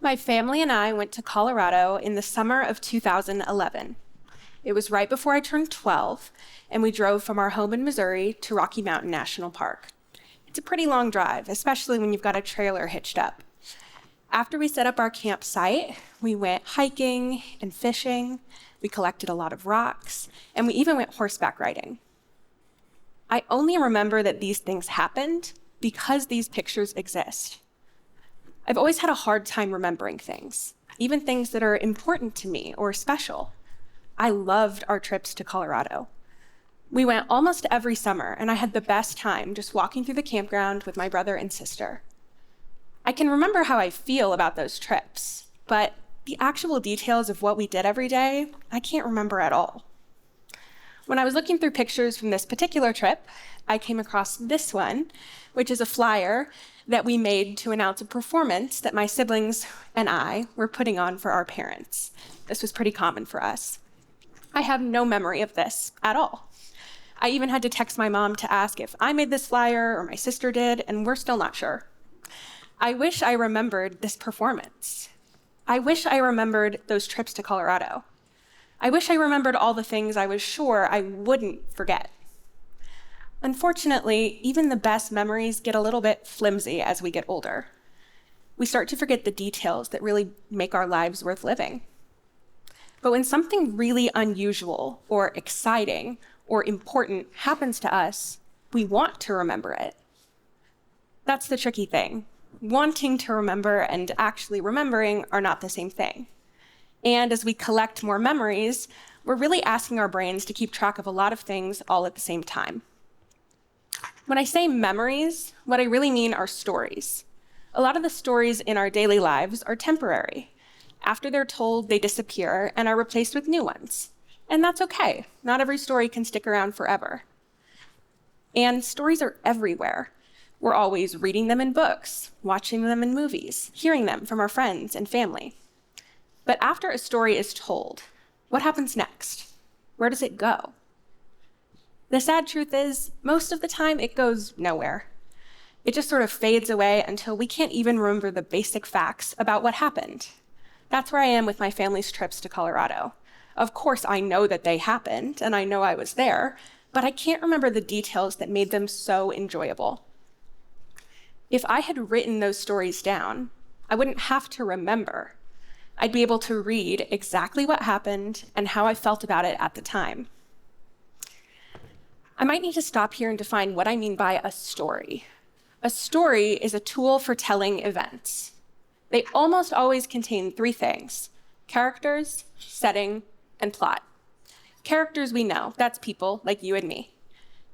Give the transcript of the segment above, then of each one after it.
My family and I went to Colorado in the summer of 2011. It was right before I turned 12, and we drove from our home in Missouri to Rocky Mountain National Park. It's a pretty long drive, especially when you've got a trailer hitched up. After we set up our campsite, we went hiking and fishing, we collected a lot of rocks, and we even went horseback riding. I only remember that these things happened because these pictures exist. I've always had a hard time remembering things, even things that are important to me or special. I loved our trips to Colorado. We went almost every summer, and I had the best time just walking through the campground with my brother and sister. I can remember how I feel about those trips, but the actual details of what we did every day, I can't remember at all. When I was looking through pictures from this particular trip, I came across this one, which is a flyer that we made to announce a performance that my siblings and I were putting on for our parents. This was pretty common for us. I have no memory of this at all. I even had to text my mom to ask if I made this flyer or my sister did, and we're still not sure. I wish I remembered this performance. I wish I remembered those trips to Colorado. I wish I remembered all the things I was sure I wouldn't forget. Unfortunately, even the best memories get a little bit flimsy as we get older. We start to forget the details that really make our lives worth living. But when something really unusual or exciting or important happens to us, we want to remember it. That's the tricky thing. Wanting to remember and actually remembering are not the same thing. And as we collect more memories, we're really asking our brains to keep track of a lot of things all at the same time. When I say memories, what I really mean are stories. A lot of the stories in our daily lives are temporary. After they're told, they disappear and are replaced with new ones. And that's okay. Not every story can stick around forever. And stories are everywhere. We're always reading them in books, watching them in movies, hearing them from our friends and family. But after a story is told, what happens next? Where does it go? The sad truth is, most of the time it goes nowhere. It just sort of fades away until we can't even remember the basic facts about what happened. That's where I am with my family's trips to Colorado. Of course, I know that they happened, and I know I was there, but I can't remember the details that made them so enjoyable. If I had written those stories down, I wouldn't have to remember. I'd be able to read exactly what happened and how I felt about it at the time. I might need to stop here and define what I mean by a story. A story is a tool for telling events. They almost always contain three things: characters, setting, and plot. Characters we know, that's people like you and me.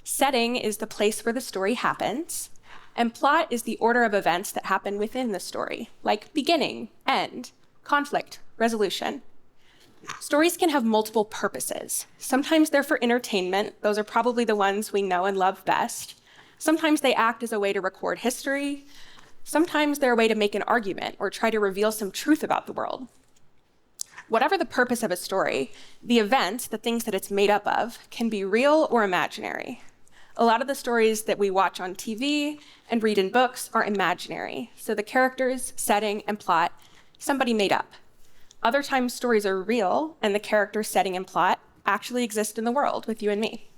Setting is the place where the story happens, and plot is the order of events that happen within the story, like beginning, end, conflict, resolution. Stories can have multiple purposes. Sometimes they're for entertainment. Those are probably the ones we know and love best. Sometimes they act as a way to record history. Sometimes they're a way to make an argument or try to reveal some truth about the world. Whatever the purpose of a story, the events, the things that it's made up of, can be real or imaginary. A lot of the stories that we watch on TV and read in books are imaginary. So the characters, setting, and plot, somebody made up. Other times stories are real, and the character, setting, and plot actually exist in the world with you and me.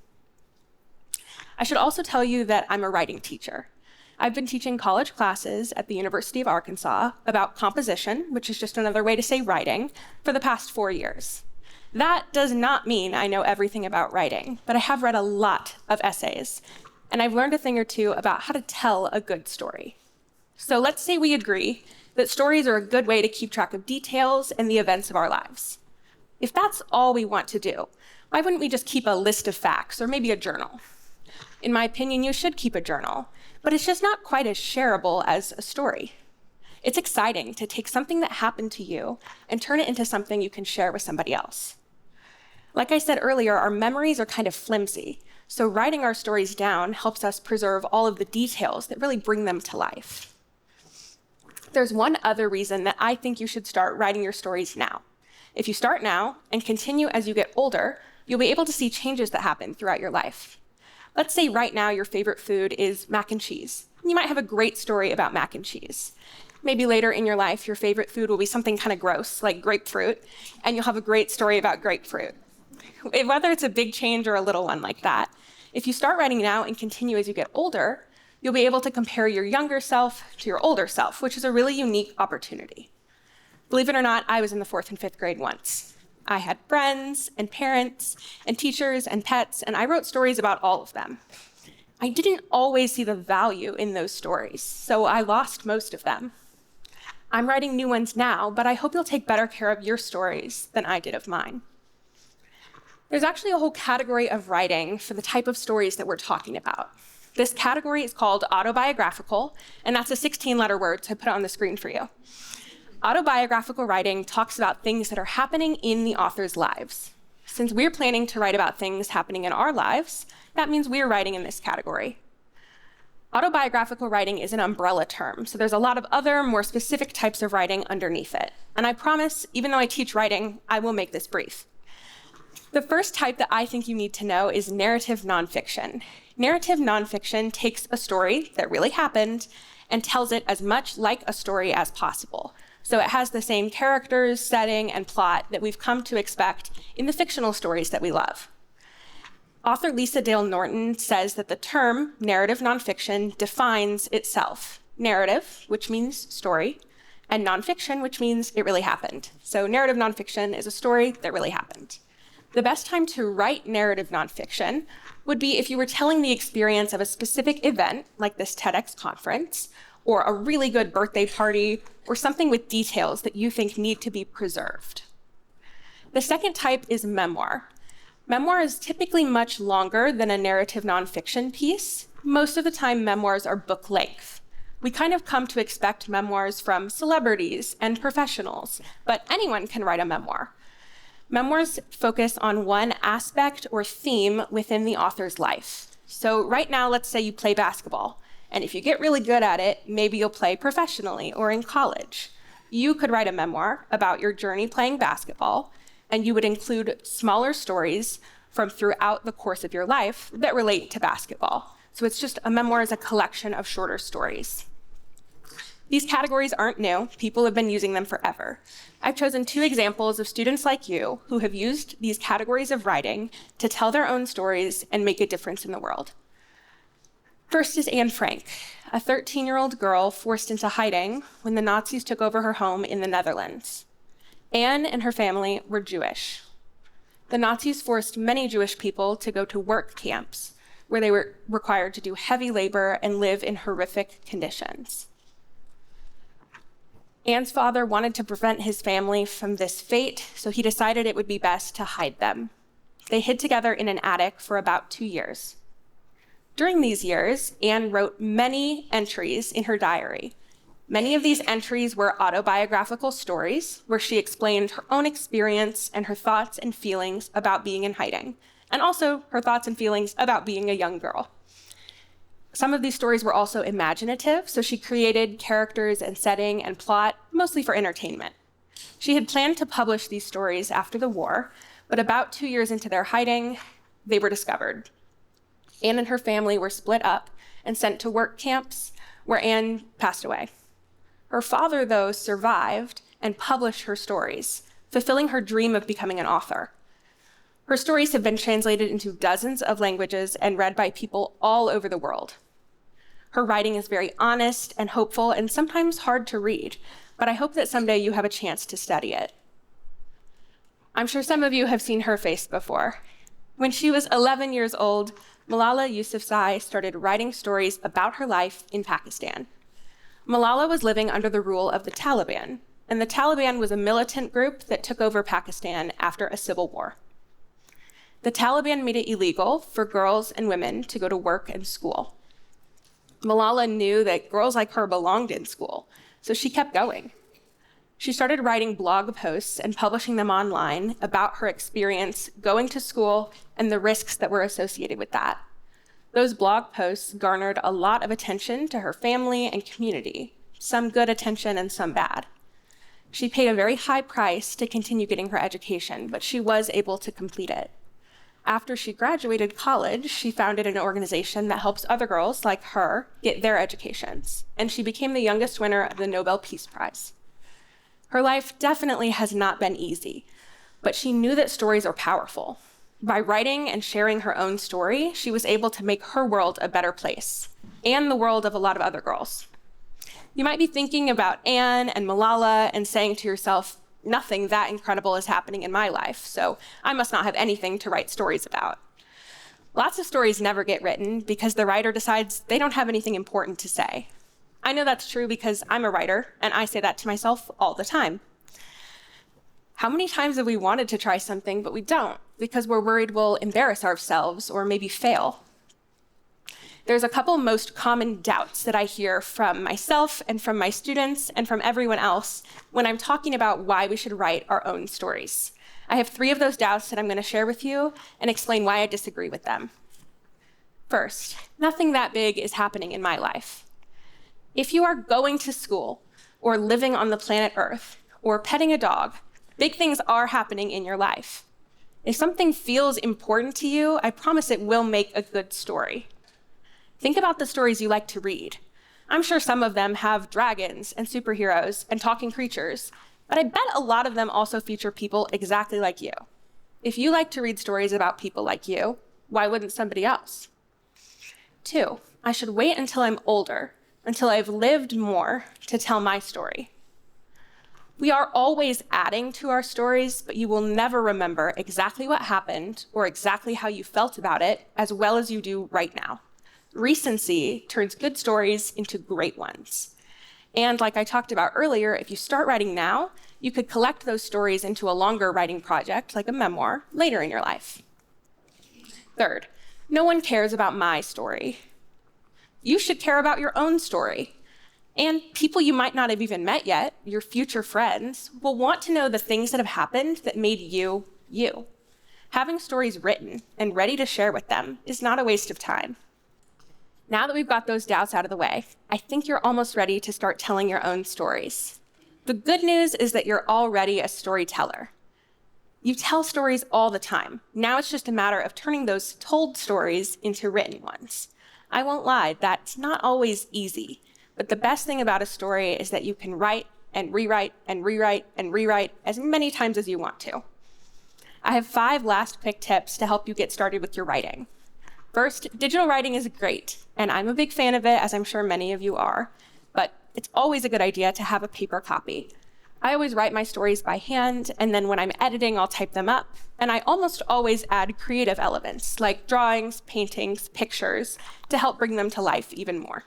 I should also tell you that I'm a writing teacher. I've been teaching college classes at the University of Arkansas about composition, which is just another way to say writing, for the past 4 years. That does not mean I know everything about writing, but I have read a lot of essays, and I've learned a thing or two about how to tell a good story. So let's say we agree that stories are a good way to keep track of details and the events of our lives. If that's all we want to do, why wouldn't we just keep a list of facts or maybe a journal? In my opinion, you should keep a journal, but it's just not quite as shareable as a story. It's exciting to take something that happened to you and turn it into something you can share with somebody else. Like I said earlier, our memories are kind of flimsy, so writing our stories down helps us preserve all of the details that really bring them to life. There's one other reason that I think you should start writing your stories now. If you start now and continue as you get older, you'll be able to see changes that happen throughout your life. Let's say right now your favorite food is mac and cheese. You might have a great story about mac and cheese. Maybe later in your life, your favorite food will be something kind of gross, like grapefruit, and you'll have a great story about grapefruit. Whether it's a big change or a little one like that, if you start writing now and continue as you get older, you'll be able to compare your younger self to your older self, which is a really unique opportunity. Believe it or not, I was in the 4th and 5th grade once. I had friends and parents and teachers and pets, and I wrote stories about all of them. I didn't always see the value in those stories, so I lost most of them. I'm writing new ones now, but I hope you'll take better care of your stories than I did of mine. There's actually a whole category of writing for the type of stories that we're talking about. This category is called autobiographical, and that's a 16-letter word, so I put it on the screen for you. Autobiographical writing talks about things that are happening in the author's lives. Since we're planning to write about things happening in our lives, that means we're writing in this category. Autobiographical writing is an umbrella term, so there's a lot of other, more specific types of writing underneath it. And I promise, even though I teach writing, I will make this brief. The first type that I think you need to know is narrative nonfiction. Narrative nonfiction takes a story that really happened and tells it as much like a story as possible. So it has the same characters, setting, and plot that we've come to expect in the fictional stories that we love. Author Lisa Dale Norton says that the term narrative nonfiction defines itself. Narrative, which means story, and nonfiction, which means it really happened. So narrative nonfiction is a story that really happened. The best time to write narrative nonfiction would be if you were telling the experience of a specific event, like this TEDx conference, or a really good birthday party, or something with details that you think need to be preserved. The second type is memoir. Memoir is typically much longer than a narrative nonfiction piece. Most of the time, memoirs are book length. We kind of come to expect memoirs from celebrities and professionals, but anyone can write a memoir. Memoirs focus on one aspect or theme within the author's life. So right now, let's say you play basketball. And if you get really good at it, maybe you'll play professionally or in college. You could write a memoir about your journey playing basketball, and you would include smaller stories from throughout the course of your life that relate to basketball. So it's just a memoir is a collection of shorter stories. These categories aren't new. People have been using them forever. I've chosen 2 examples of students like you who have used these categories of writing to tell their own stories and make a difference in the world. First is Anne Frank, a 13-year-old girl forced into hiding when the Nazis took over her home in the Netherlands. Anne and her family were Jewish. The Nazis forced many Jewish people to go to work camps, where they were required to do heavy labor and live in horrific conditions. Anne's father wanted to prevent his family from this fate, so he decided it would be best to hide them. They hid together in an attic for about 2 years. During these years, Anne wrote many entries in her diary. Many of these entries were autobiographical stories where she explained her own experience and her thoughts and feelings about being in hiding, and also her thoughts and feelings about being a young girl. Some of these stories were also imaginative, so she created characters and setting and plot, mostly for entertainment. She had planned to publish these stories after the war, but about 2 years into their hiding, they were discovered. Anne and her family were split up and sent to work camps where Anne passed away. Her father, though, survived and published her stories, fulfilling her dream of becoming an author. Her stories have been translated into dozens of languages and read by people all over the world. Her writing is very honest and hopeful and sometimes hard to read, but I hope that someday you have a chance to study it. I'm sure some of you have seen her face before. When she was 11 years old, Malala Yousafzai started writing stories about her life in Pakistan. Malala was living under the rule of the Taliban, and the Taliban was a militant group that took over Pakistan after a civil war. The Taliban made it illegal for girls and women to go to work and school. Malala knew that girls like her belonged in school, so she kept going. She started writing blog posts and publishing them online about her experience going to school and the risks that were associated with that. Those blog posts garnered a lot of attention to her family and community, some good attention and some bad. She paid a very high price to continue getting her education, but she was able to complete it. After she graduated college, she founded an organization that helps other girls like her get their educations, and she became the youngest winner of the Nobel Peace Prize. Her life definitely has not been easy, but she knew that stories are powerful. By writing and sharing her own story, she was able to make her world a better place, and the world of a lot of other girls. You might be thinking about Anne and Malala and saying to yourself, nothing that incredible is happening in my life, so I must not have anything to write stories about. Lots of stories never get written because the writer decides they don't have anything important to say. I know that's true because I'm a writer, and I say that to myself all the time. How many times have we wanted to try something, but we don't because we're worried we'll embarrass ourselves or maybe fail? There's a couple most common doubts that I hear from myself and from my students and from everyone else when I'm talking about why we should write our own stories. I have 3 of those doubts that I'm going to share with you and explain why I disagree with them. First, nothing that big is happening in my life. If you are going to school or living on the planet Earth or petting a dog, big things are happening in your life. If something feels important to you, I promise it will make a good story. Think about the stories you like to read. I'm sure some of them have dragons and superheroes and talking creatures, but I bet a lot of them also feature people exactly like you. If you like to read stories about people like you, why wouldn't somebody else? 2, I should wait until I'm older, until I've lived more, to tell my story. We are always adding to our stories, but you will never remember exactly what happened or exactly how you felt about it as well as you do right now. Recency turns good stories into great ones. And like I talked about earlier, if you start writing now, you could collect those stories into a longer writing project, like a memoir, later in your life. 3rd, no one cares about my story. You should care about your own story. And people you might not have even met yet, your future friends, will want to know the things that have happened that made you, you. Having stories written and ready to share with them is not a waste of time. Now that we've got those doubts out of the way, I think you're almost ready to start telling your own stories. The good news is that you're already a storyteller. You tell stories all the time. Now it's just a matter of turning those told stories into written ones. I won't lie, that's not always easy, but the best thing about a story is that you can write and rewrite and rewrite and rewrite as many times as you want to. I have 5 last quick tips to help you get started with your writing. First, digital writing is great, and I'm a big fan of it, as I'm sure many of you are, but it's always a good idea to have a paper copy. I always write my stories by hand, and then when I'm editing, I'll type them up, and I almost always add creative elements, like drawings, paintings, pictures, to help bring them to life even more.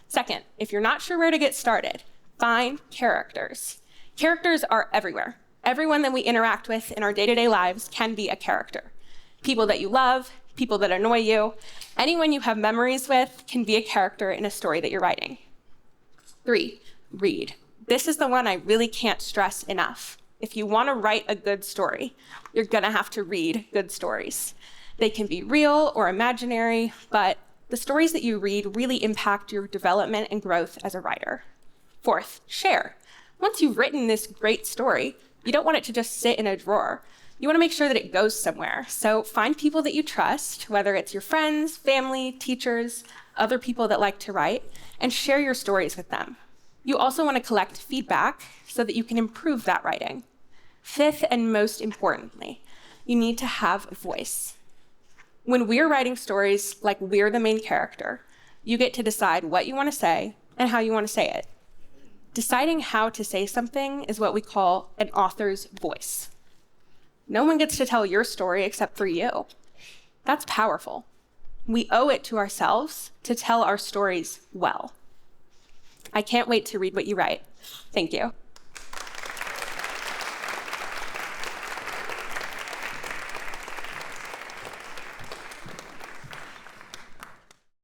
Second, if you're not sure where to get started, find characters. Characters are everywhere. Everyone that we interact with in our day-to-day lives can be a character. People that you love, people that annoy you, anyone you have memories with can be a character in a story that you're writing. 3, read. This is the one I really can't stress enough. If you want to write a good story, you're going to have to read good stories. They can be real or imaginary, but the stories that you read really impact your development and growth as a writer. 4th, share. Once you've written this great story, you don't want it to just sit in a drawer. You want to make sure that it goes somewhere. So find people that you trust, whether it's your friends, family, teachers, other people that like to write, and share your stories with them. You also want to collect feedback so that you can improve that writing. 5th, and most importantly, you need to have a voice. When we're writing stories like we're the main character, you get to decide what you want to say and how you want to say it. Deciding how to say something is what we call an author's voice. No one gets to tell your story except for you. That's powerful. We owe it to ourselves to tell our stories well. I can't wait to read what you write. Thank you.